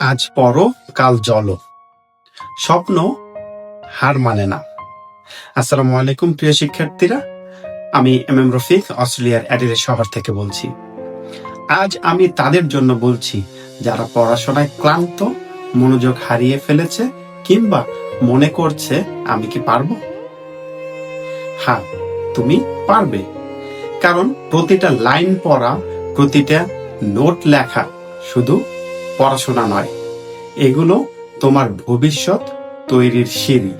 আজ পড়ো কাল জ্বলো, স্বপ্ন হার মানে না। আসসালামু আলাইকুম প্রিয় শিক্ষার্থীরা, আমি রফিক অস্ট্রেলিয়ার অ্যাডিলেড শহর থেকে বলছি। আজ আমি তাদের জন্য বলছি যারা পড়াশোনায় ক্লান্ত, মনোযোগ হারিয়ে ফেলেছে কিংবা মনে করছে আমি কি পারবো। হ্যাঁ, তুমি পারবে, কারণ প্রতিটা লাইন পড়া, প্রতিটা নোট লেখা শুধু পড়াশোনা নয়, এগুলো তোমার ভবিষ্যৎ তৈরির সিঁড়ি।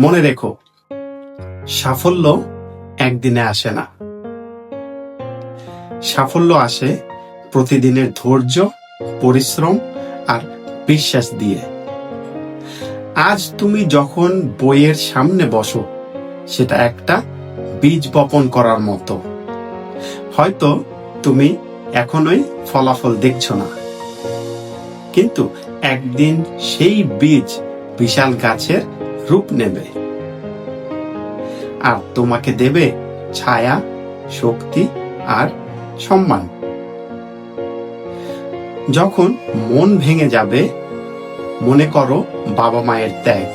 মনে রেখো, সাফল্য একদিনে আসে না। সাফল্য আসে প্রতিদিনের ধৈর্য, পরিশ্রম আর বিশ্বাস দিয়ে। আজ তুমি যখন বইয়ের সামনে বসো, সেটা একটা বীজ বপন করার মতো। হয়তো তুমি এখনোই ফলাফল দেখছো না, কিন্তু একদিন সেই বীজ বিশাল গাছের রূপ নেবে আর তোমাকে দেবে ছায়া, শক্তি আর সম্মান। যখন মন ভেঙে যাবে, মনে করো বাবা মায়ের ত্যাগ।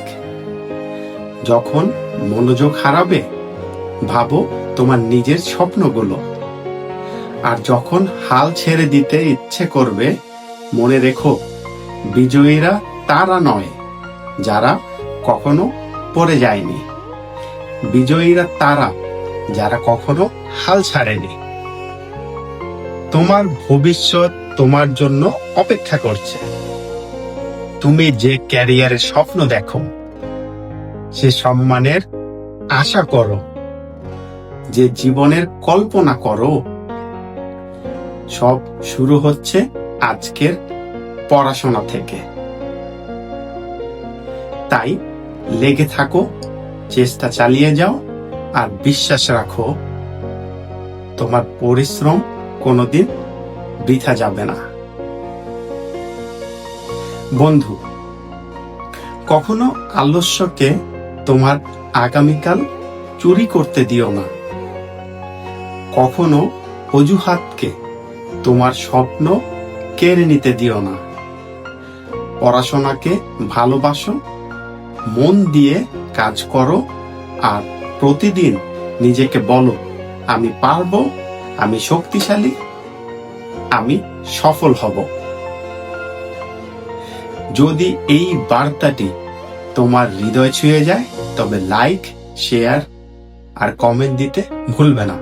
যখন মনোযোগ হারাবে, ভাবো তোমার নিজের স্বপ্নগুলো। আর যখন হাল ছেড়ে দিতে ইচ্ছে করবে, মনে রেখো বিজয়ীরা তারা নয় যারা কখনো পড়ে যায়নি, বিজয়ীরা তারা যারা কখনো হাল ছাড়েনি। তোমার ভবিষ্যৎ তোমার জন্য অপেক্ষা করছে। তুমি যে ক্যারিয়ারের স্বপ্ন দেখো, সে সম্মানের আশা করো, যে জীবনের কল্পনা করো, সব শুরু হচ্ছে আজকের পড়াশোনা থেকে। তাই লেগে থাকো, চেষ্টা চালিয়ে যাও আর বিশ্বাস রাখো তোমার পরিশ্রম কোনোদিন বৃথা যাবে না। বন্ধু, কখনো আলস্যকে তোমার আগামীকাল চুরি করতে দিও না। কখনো অজুহাতকে তোমার স্বপ্ন কেড়ে নিতে দিও না। পড়াশোনাকে ভালোবাসো, মন দিয়ে কাজ করো আর প্রতিদিন নিজেকে বলো, আমি পারবো, আমি শক্তিশালী, আমি সফল হব। যদি এই বার্তাটি তোমার হৃদয় ছুঁয়ে যায়, তবে লাইক, শেয়ার আর কমেন্ট দিতে ভুলবে না।